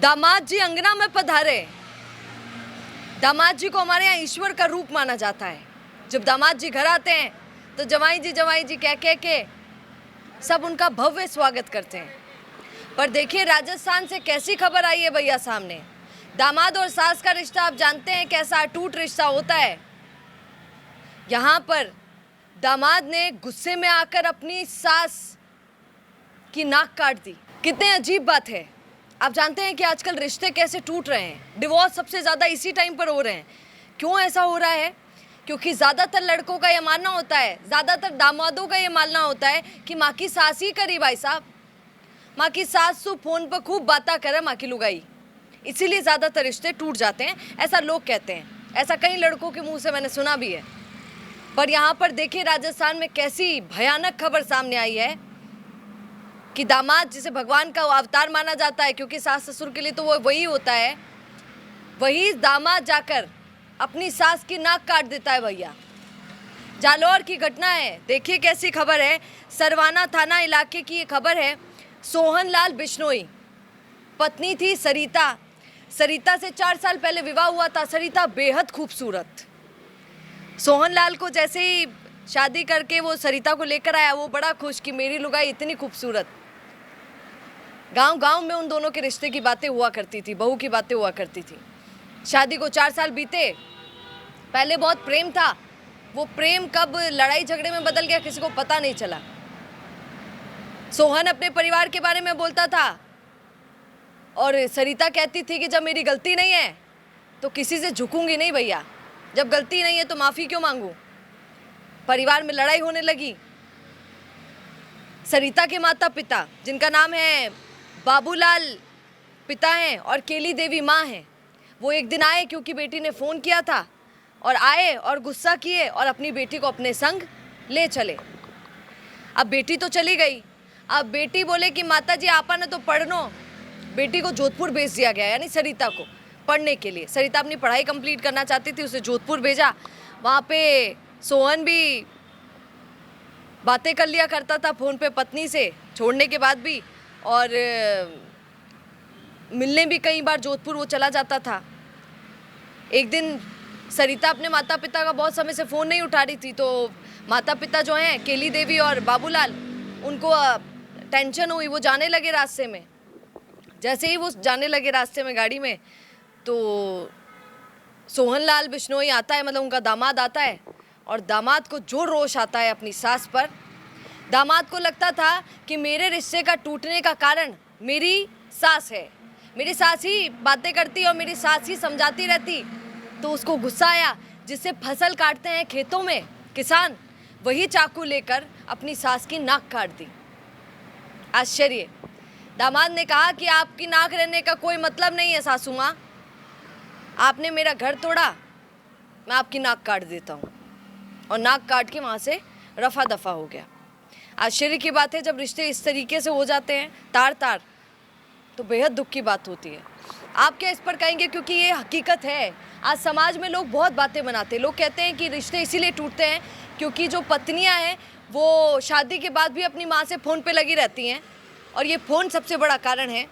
दामाद जी अंगना में पधारे। दामाद जी को हमारे यहाँ ईश्वर का रूप माना जाता है। जब दामाद जी घर आते हैं तो जवाई जी कह के सब उनका भव्य स्वागत करते हैं। पर देखिए राजस्थान से कैसी खबर आई है भैया सामने। दामाद और सास का रिश्ता आप जानते हैं कैसा अटूट रिश्ता होता है। यहाँ पर दामाद ने गुस्से में आकर अपनी सास की नाक काट दी। कितने अजीब बात है। आप जानते हैं कि आजकल रिश्ते कैसे टूट रहे हैं। डिवोर्स सबसे ज़्यादा इसी टाइम पर हो रहे हैं। क्यों ऐसा हो रहा है? क्योंकि ज़्यादातर लड़कों का ये मानना होता है, ज़्यादातर दामादों का ये मानना होता है कि माँ की सास ही करी भाई साहब, माँ की सास तो फ़ोन पर खूब बातें करे माँ की लुगाई, इसीलिए ज़्यादातर रिश्ते टूट जाते हैं, ऐसा लोग कहते हैं। ऐसा कई लड़कों के मुंह से मैंने सुना भी है। पर यहाँ पर देखिए राजस्थान में कैसी भयानक खबर सामने आई है कि दामाद जिसे भगवान का अवतार माना जाता है, क्योंकि सास ससुर के लिए तो वो वही होता है, वही दामाद जाकर अपनी सास की नाक काट देता है भैया। जालौर की घटना है। देखिए कैसी खबर है। सरवाना थाना इलाके की ये खबर है। सोहन लाल बिश्नोई, पत्नी थी सरिता। सरिता से 4 साल पहले विवाह हुआ था। सरिता बेहद खूबसूरत। सोहन लाल को जैसे ही शादी करके वो सरिता को लेकर आया, वो बड़ा खुश कि मेरी लुगाई इतनी खूबसूरत। गांव में उन दोनों के रिश्ते की बातें हुआ करती थी, बहू की बातें हुआ करती थी। शादी को 4 साल बीते। पहले बहुत प्रेम था, वो प्रेम कब लड़ाई झगड़े में बदल गया किसी को पता नहीं चला। सोहन अपने परिवार के बारे में बोलता था और सरिता कहती थी कि जब मेरी गलती नहीं है तो किसी से झुकूंगी नहीं भैया, जब गलती नहीं है तो माफ़ी क्यों मांगूं। परिवार में लड़ाई होने लगी। सरिता के माता पिता, जिनका नाम है बाबूलाल पिता हैं और केली देवी माँ हैं, वो एक दिन आए क्योंकि बेटी ने फ़ोन किया था, और आए और गुस्सा किए और अपनी बेटी को अपने संग ले चले। अब बेटी तो चली गई। अब बेटी बोले कि माताजी आपा ने तो पढ़नो। बेटी को जोधपुर भेज दिया गया, यानी सरिता को पढ़ने के लिए। सरिता अपनी पढ़ाई कंप्लीट करना चाहती थी, उसे जोधपुर भेजा। वहाँ पे सोहन भी बातें कर लिया करता था फ़ोन पे पत्नी से, छोड़ने के बाद भी, और मिलने भी कई बार जोधपुर वो चला जाता था। एक दिन सरिता अपने माता पिता का बहुत समय से फ़ोन नहीं उठा रही थी, तो माता पिता जो हैं केली देवी और बाबूलाल, उनको टेंशन हुई। वो जाने लगे रास्ते में। जैसे ही वो जाने लगे रास्ते में गाड़ी में, तो सोहन लाल बिश्नोई आता है, मतलब उनका दामाद आता है, और दामाद को जो रोष आता है अपनी सास पर। दामाद को लगता था कि मेरे रिश्ते का टूटने का कारण मेरी सास है, मेरी सास ही बातें करती और मेरी सास ही समझाती रहती। तो उसको गुस्सा आया। जिससे फसल काटते हैं खेतों में किसान, वही चाकू लेकर अपनी सास की नाक काट दी। आश्चर्य। दामाद ने कहा कि आपकी नाक रहने का कोई मतलब नहीं है सासू माँ, आपने मेरा घर तोड़ा, मैं आपकी नाक काट देता हूँ। और नाक काट के वहाँ से रफा दफा हो गया। आश्चर्य की बात है, जब रिश्ते इस तरीके से हो जाते हैं तार, तो बेहद दुख की बात होती है। आप क्या इस पर कहेंगे? क्योंकि ये हकीकत है। आज समाज में लोग बहुत बातें बनाते हैं। लोग कहते हैं कि रिश्ते इसीलिए टूटते हैं क्योंकि जो पत्नियां हैं वो शादी के बाद भी अपनी माँ से फ़ोन पे लगी रहती हैं, और ये फ़ोन सबसे बड़ा कारण है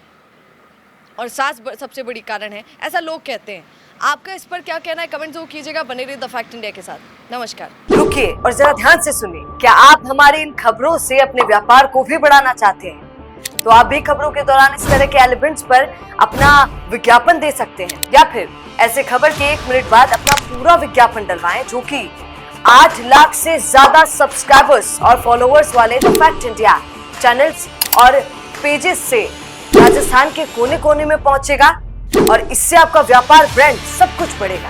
और सास सबसे बड़ी कारण है, ऐसा लोग कहते हैं। आपका इस पर क्या कहना है? कमेंट जरूर कीजिएगा। बने रहिए द फैक्ट इंडिया के साथ। नमस्कार। रुकिए और जरा ध्यान से सुनिए। क्या आप हमारी इन खबरों से अपने व्यापार को भी बढ़ाना चाहते हैं? तो आप भी खबरों के दौरान इस तरह के एलिमेंट्स पर अपना विज्ञापन दे सकते हैं, या फिर ऐसे खबर के 1 मिनट बाद अपना पूरा विज्ञापन डलवाएं, जो कि 8 लाख से ज्यादा सब्सक्राइबर्स और फॉलोअर्स वाले द फैक्ट इंडिया चैनल्स और पेजेस से राजस्थान के कोने कोने में पहुंचेगा, और इससे आपका व्यापार, ब्रांड सब कुछ बढ़ेगा।